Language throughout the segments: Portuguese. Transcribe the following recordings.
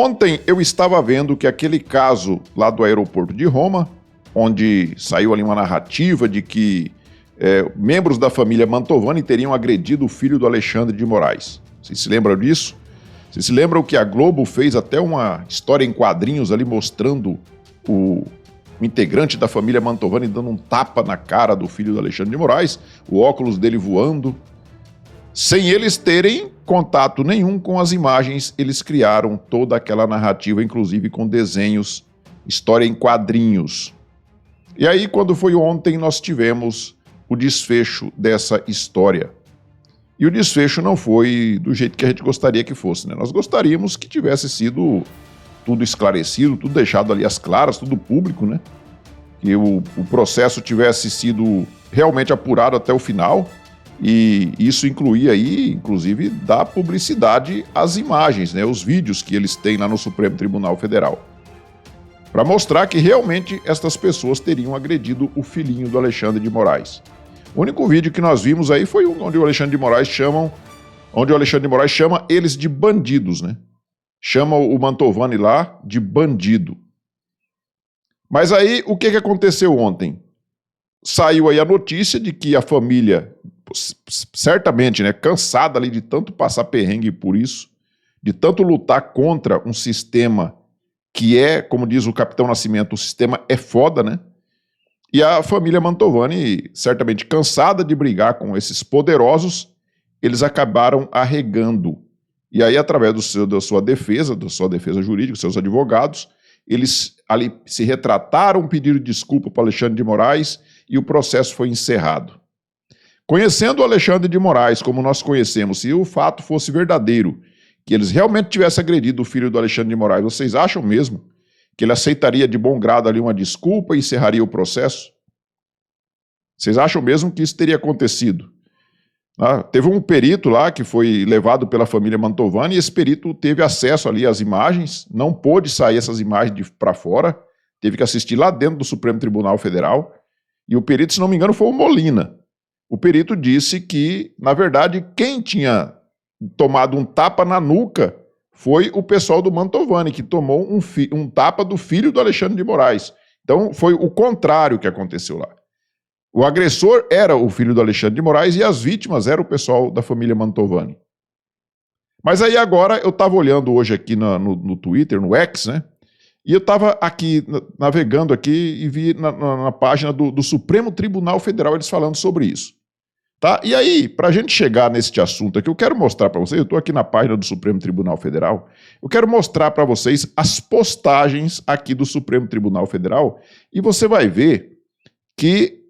Ontem eu estava vendo que aquele caso lá do aeroporto de Roma, onde saiu ali uma narrativa de que membros da família Mantovani teriam agredido o filho do Alexandre de Moraes. Vocês se lembram disso? Vocês se lembram que a Globo fez até uma história em quadrinhos ali mostrando o integrante da família Mantovani dando um tapa na cara do filho do Alexandre de Moraes, o óculos dele voando. Sem eles terem contato nenhum com as imagens, eles criaram toda aquela narrativa, inclusive com desenhos, história em quadrinhos. E aí, quando foi ontem, nós tivemos o desfecho dessa história. E o desfecho não foi do jeito que a gente gostaria que fosse, né? Nós gostaríamos que tivesse sido tudo esclarecido, tudo deixado ali às claras, tudo público, né? Que o processo tivesse sido realmente apurado até o final. E isso incluía aí, inclusive, dar publicidade às imagens, né, os vídeos que eles têm lá no Supremo Tribunal Federal, para mostrar que realmente estas pessoas teriam agredido o filhinho do Alexandre de Moraes. O único vídeo que nós vimos aí foi onde o Alexandre de Moraes chama eles de bandidos, né? Chama o Mantovani lá de bandido. Mas aí, o que aconteceu ontem? Saiu aí a notícia de que a família, certamente, né, cansada ali de tanto passar perrengue por isso, de tanto lutar contra um sistema que é, como diz o Capitão Nascimento, o sistema é foda, né? E a família Mantovani, certamente cansada de brigar com esses poderosos, eles acabaram arregando. E aí, através da sua defesa jurídica, seus advogados, eles ali se retrataram, pediram desculpa para Alexandre de Moraes e o processo foi encerrado. Conhecendo o Alexandre de Moraes como nós conhecemos, se o fato fosse verdadeiro, que eles realmente tivessem agredido o filho do Alexandre de Moraes, vocês acham mesmo que ele aceitaria de bom grado ali uma desculpa e encerraria o processo? Vocês acham mesmo que isso teria acontecido? Teve um perito lá que foi levado pela família Mantovani e esse perito teve acesso ali às imagens, não pôde sair essas imagens para fora, teve que assistir lá dentro do Supremo Tribunal Federal e o perito, se não me engano, foi o Molina. O perito disse que, na verdade, quem tinha tomado um tapa na nuca foi o pessoal do Mantovani, que tomou um tapa do filho do Alexandre de Moraes. Então, foi o contrário que aconteceu lá. O agressor era o filho do Alexandre de Moraes e as vítimas eram o pessoal da família Mantovani. Mas aí agora eu estava olhando hoje aqui no Twitter, no X, né? E eu estava aqui, navegando aqui e vi na página do Supremo Tribunal Federal eles falando sobre isso. Tá? E aí, para a gente chegar neste assunto aqui, eu quero mostrar para vocês, eu estou aqui na página do Supremo Tribunal Federal, eu quero mostrar para vocês as postagens aqui do Supremo Tribunal Federal e você vai ver que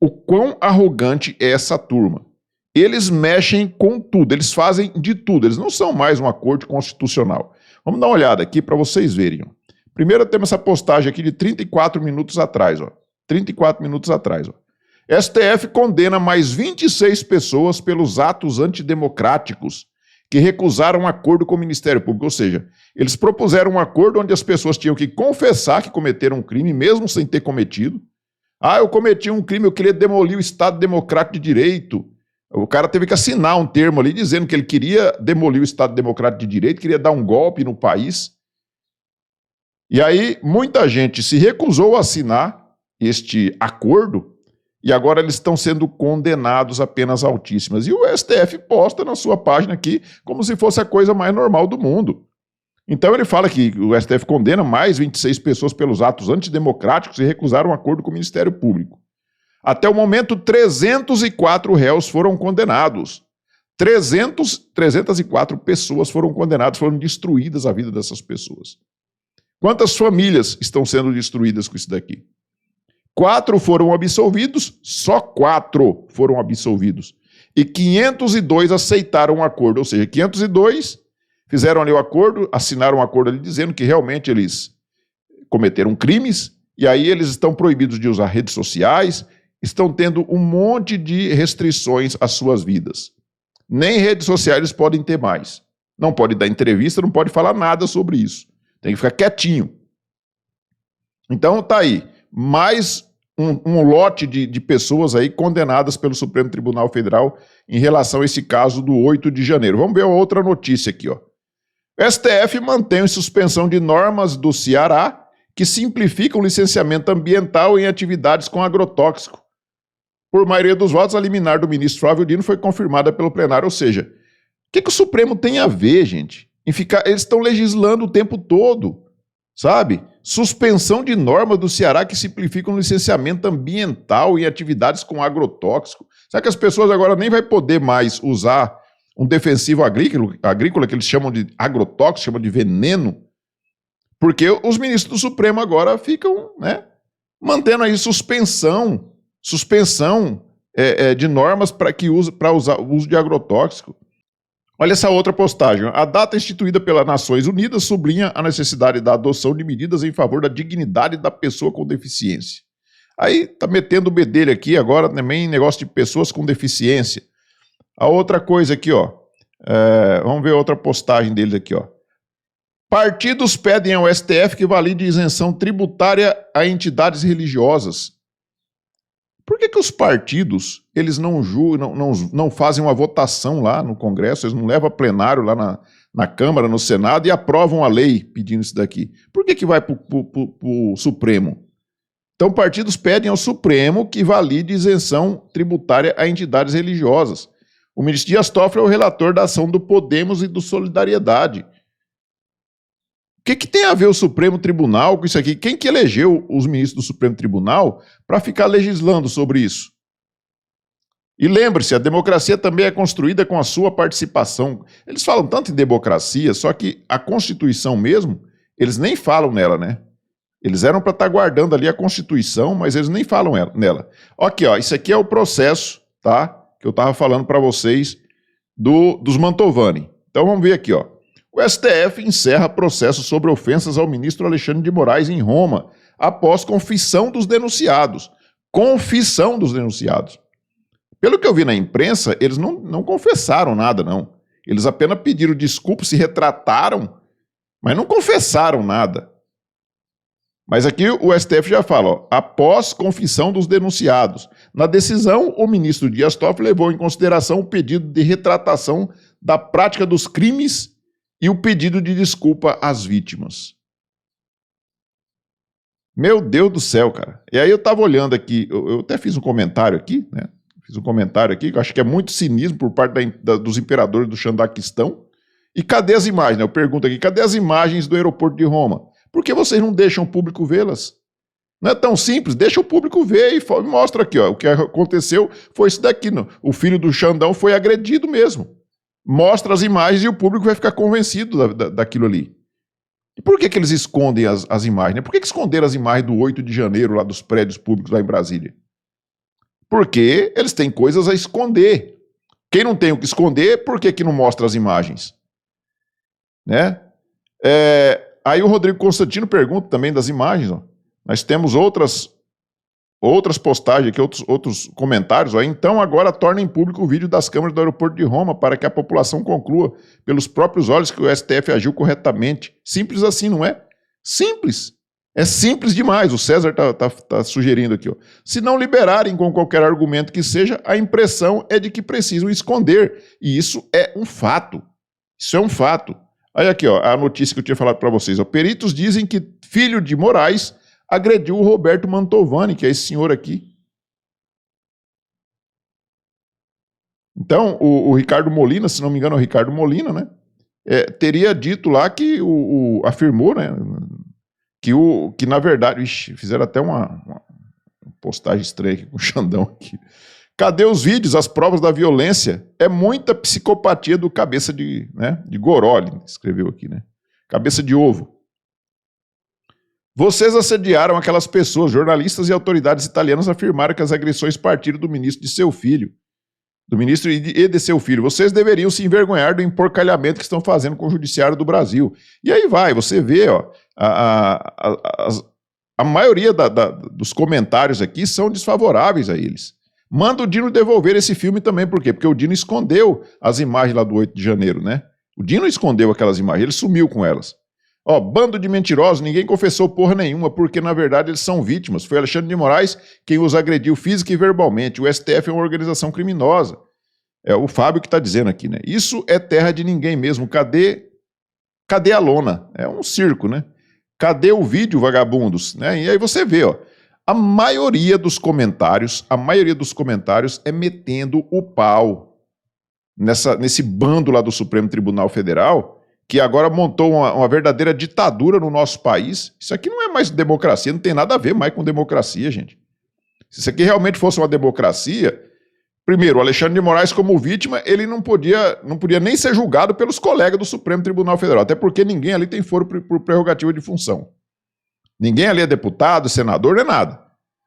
o quão arrogante é essa turma. Eles mexem com tudo, eles fazem de tudo, eles não são mais uma corte constitucional. Vamos dar uma olhada aqui para vocês verem. Ó. Primeiro temos essa postagem aqui de 34 minutos atrás. Ó. 34 minutos atrás. Ó. STF condena mais 26 pessoas pelos atos antidemocráticos que recusaram um acordo com o Ministério Público. Ou seja, eles propuseram um acordo onde as pessoas tinham que confessar que cometeram um crime, mesmo sem ter cometido. Eu cometi um crime, eu queria demolir o Estado Democrático de Direito. O cara teve que assinar um termo ali dizendo que ele queria demolir o Estado Democrático de Direito, queria dar um golpe no país. E aí, muita gente se recusou a assinar este acordo e agora eles estão sendo condenados a penas altíssimas. E o STF posta na sua página aqui como se fosse a coisa mais normal do mundo. Então ele fala que o STF condena mais 26 pessoas pelos atos antidemocráticos e recusaram um acordo com o Ministério Público. Até o momento, 304 réus foram condenados. 304 pessoas foram condenadas, foram destruídas a vida dessas pessoas. Quantas famílias estão sendo destruídas com isso daqui? 4 foram absolvidos, só 4 foram absolvidos. E 502 aceitaram o acordo, ou seja, 502 fizeram ali o acordo, assinaram um acordo ali dizendo que realmente eles cometeram crimes, e aí eles estão proibidos de usar redes sociais, estão tendo um monte de restrições às suas vidas. Nem redes sociais eles podem ter mais. Não pode dar entrevista, não pode falar nada sobre isso. Tem que ficar quietinho. Então tá aí, mais um lote de pessoas aí condenadas pelo Supremo Tribunal Federal em relação a esse caso do 8 de janeiro. Vamos ver a outra notícia aqui, ó. O STF mantém em suspensão de normas do Ceará que simplificam o licenciamento ambiental em atividades com agrotóxico. Por maioria dos votos, a liminar do ministro Flávio Dino foi confirmada pelo plenário. Ou seja, o que o Supremo tem a ver, gente? Em ficar, eles estão legislando o tempo todo, sabe? Suspensão de normas do Ceará que simplificam o licenciamento ambiental em atividades com agrotóxico. Será que as pessoas agora nem vão poder mais usar um defensivo agrícola que eles chamam de agrotóxico, chamam de veneno? Porque os ministros do Supremo agora ficam, né, mantendo aí suspensão de normas para usar o uso de agrotóxico. Olha essa outra postagem. A data instituída pelas Nações Unidas sublinha a necessidade da adoção de medidas em favor da dignidade da pessoa com deficiência. Aí tá metendo o bedelho aqui agora também em negócio de pessoas com deficiência. A outra coisa aqui, ó. Vamos ver outra postagem deles aqui, ó. Partidos pedem ao STF que valide isenção tributária a entidades religiosas. Por que os partidos eles não fazem uma votação lá no Congresso, eles não levam a plenário lá na Câmara, no Senado e aprovam a lei pedindo isso daqui? Por que vai para o Supremo? Então, partidos pedem ao Supremo que valide isenção tributária a entidades religiosas. O ministro Dias Toffoli é o relator da ação do Podemos e do Solidariedade. O que tem a ver o Supremo Tribunal com isso aqui? Quem que elegeu os ministros do Supremo Tribunal para ficar legislando sobre isso? E lembre-se, a democracia também é construída com a sua participação. Eles falam tanto em democracia, só que a Constituição mesmo, eles nem falam nela, né? Eles eram para estar guardando ali a Constituição, mas eles nem falam nela. Aqui, ó, isso aqui é o processo, tá? Que eu estava falando para vocês dos Mantovani. Então vamos ver aqui, ó. O STF encerra processo sobre ofensas ao ministro Alexandre de Moraes em Roma, após confissão dos denunciados. Confissão dos denunciados. Pelo que eu vi na imprensa, eles não confessaram nada, não. Eles apenas pediram desculpa, se retrataram, mas não confessaram nada. Mas aqui o STF já fala, ó, após confissão dos denunciados. Na decisão, o ministro Dias Toffoli levou em consideração o pedido de retratação da prática dos crimes e o pedido de desculpa às vítimas. Meu Deus do céu, cara. E aí eu estava olhando aqui, eu até fiz um comentário aqui, né? Fiz um comentário aqui, que eu acho que é muito cinismo por parte dos imperadores do Xandaquistão. E cadê as imagens? Eu pergunto aqui, cadê as imagens do aeroporto de Roma? Por que vocês não deixam o público vê-las? Não é tão simples, deixa o público ver e mostra aqui, ó, o que aconteceu foi isso daqui. O filho do Xandão foi agredido mesmo. Mostra as imagens e o público vai ficar convencido daquilo ali. E por que eles escondem as imagens? Por que esconderam as imagens do 8 de janeiro lá dos prédios públicos lá em Brasília? Porque eles têm coisas a esconder. Quem não tem o que esconder, por que não mostra as imagens? Né? Aí o Rodrigo Constantino pergunta também das imagens. Ó. Nós temos outras postagens aqui, outros comentários. Ó. Então agora torna em público o vídeo das câmeras do aeroporto de Roma para que a população conclua pelos próprios olhos que o STF agiu corretamente. Simples assim, não é? Simples. É simples demais. O César tá sugerindo aqui. Ó. Se não liberarem com qualquer argumento que seja, a impressão é de que precisam esconder. E isso é um fato. Isso é um fato. Aí aqui, ó, a notícia que eu tinha falado para vocês. Ó. Peritos dizem que filho de Moraes agrediu o Roberto Mantovani, que é esse senhor aqui. Então, o Ricardo Molina, se não me engano é o Ricardo Molina, né? Teria dito lá que afirmou, né? Que na verdade... Ixi, fizeram até uma postagem estranha aqui com o Xandão aqui. Cadê os vídeos, as provas da violência? É muita psicopatia do cabeça de goró, ele escreveu aqui, né? Cabeça de ovo. Vocês assediaram aquelas pessoas, jornalistas e autoridades italianas afirmaram que as agressões partiram do ministro de seu filho. Do ministro e de seu filho. Vocês deveriam se envergonhar do emporcalhamento que estão fazendo com o judiciário do Brasil. E aí vai, você vê, ó, a maioria dos comentários aqui são desfavoráveis a eles. Manda o Dino devolver esse filme também, por quê? Porque o Dino escondeu as imagens lá do 8 de janeiro, né? O Dino escondeu aquelas imagens, ele sumiu com elas. Ó, bando de mentirosos, ninguém confessou porra nenhuma, porque na verdade eles são vítimas. Foi Alexandre de Moraes quem os agrediu física e verbalmente. O STF é uma organização criminosa. É o Fábio que está dizendo aqui, né? Isso é terra de ninguém mesmo. Cadê Cadê a lona? É um circo, né? Cadê o vídeo, vagabundos? Né? E aí você vê, ó, a maioria dos comentários é metendo o pau nesse bando lá do Supremo Tribunal Federal, que agora montou uma verdadeira ditadura no nosso país. Isso aqui não é mais democracia, não tem nada a ver mais com democracia, gente. Se isso aqui realmente fosse uma democracia, primeiro, o Alexandre de Moraes, como vítima, ele não podia nem ser julgado pelos colegas do Supremo Tribunal Federal, até porque ninguém ali tem foro por prerrogativa de função. Ninguém ali é deputado, senador, nem nada.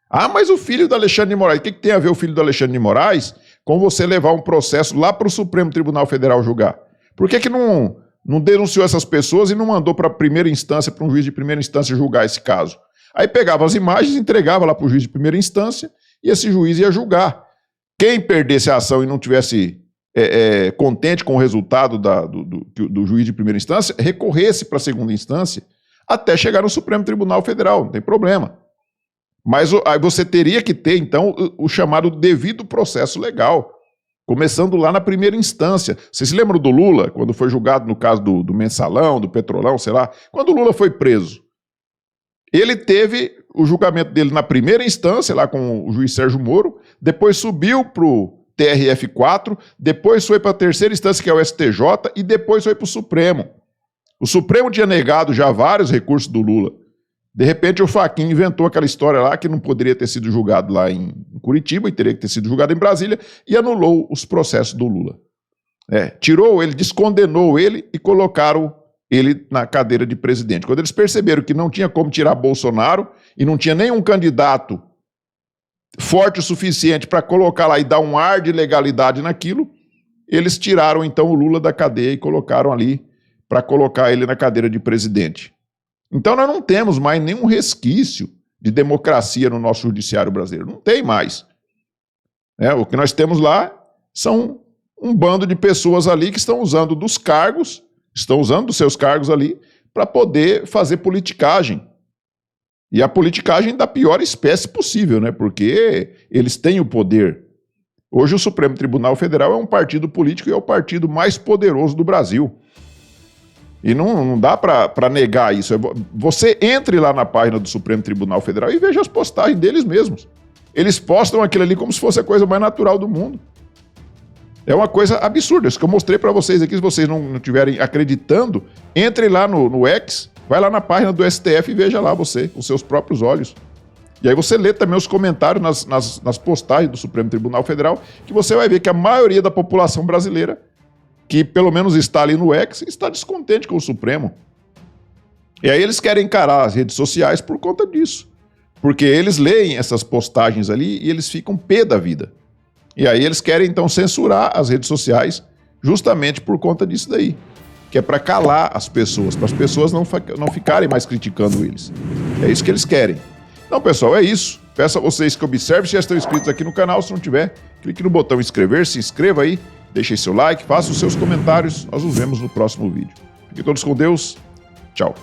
Ah, mas o filho do Alexandre de Moraes, o que tem a ver o filho do Alexandre de Moraes com você levar um processo lá para o Supremo Tribunal Federal julgar? Por que não denunciou essas pessoas e não mandou para a primeira instância, para um juiz de primeira instância julgar esse caso? Aí pegava as imagens, entregava lá para o juiz de primeira instância e esse juiz ia julgar. Quem perdesse a ação e não tivesse contente com o resultado do juiz de primeira instância, recorresse para a segunda instância até chegar no Supremo Tribunal Federal, não tem problema. Mas aí você teria que ter, então, o chamado devido processo legal, começando lá na primeira instância. Vocês se lembram do Lula, quando foi julgado no caso do Mensalão, do Petrolão, sei lá? Quando o Lula foi preso, ele teve o julgamento dele na primeira instância, lá com o juiz Sérgio Moro, depois subiu para o TRF4, depois foi para a terceira instância, que é o STJ, e depois foi para o Supremo. O Supremo tinha negado já vários recursos do Lula. De repente o Fachin inventou aquela história lá que não poderia ter sido julgado lá em Curitiba e teria que ter sido julgado em Brasília e anulou os processos do Lula. Tirou ele, descondenou ele e colocaram ele na cadeira de presidente. Quando eles perceberam que não tinha como tirar Bolsonaro e não tinha nenhum candidato forte o suficiente para colocar lá e dar um ar de legalidade naquilo, eles tiraram então o Lula da cadeia e colocaram ali para colocar ele na cadeira de presidente. Então nós não temos mais nenhum resquício de democracia no nosso judiciário brasileiro. Não tem mais. O que nós temos lá são um bando de pessoas ali que estão usando dos seus cargos ali para poder fazer politicagem. E a politicagem da pior espécie possível, né? Porque eles têm o poder. Hoje o Supremo Tribunal Federal é um partido político e é o partido mais poderoso do Brasil. E não dá para negar isso. Você entre lá na página do Supremo Tribunal Federal e veja as postagens deles mesmos. Eles postam aquilo ali como se fosse a coisa mais natural do mundo. É uma coisa absurda. Isso que eu mostrei para vocês aqui, se vocês não estiverem acreditando, entre lá no X, vai lá na página do STF e veja lá você, com seus próprios olhos. E aí você lê também os comentários nas postagens do Supremo Tribunal Federal, que você vai ver que a maioria da população brasileira, que pelo menos está ali no X, está descontente com o Supremo. E aí eles querem encarar as redes sociais por conta disso. Porque eles leem essas postagens ali e eles ficam pé da vida. E aí eles querem então censurar as redes sociais justamente por conta disso daí. Que é para calar as pessoas, para as pessoas não ficarem mais criticando eles. É isso que eles querem. Então, pessoal, é isso. Peço a vocês que observem se já estão inscritos aqui no canal. Se não tiver, clique no botão inscrever, se inscreva aí, deixe seu like, faça os seus comentários. Nós nos vemos no próximo vídeo. Fiquem todos com Deus. Tchau.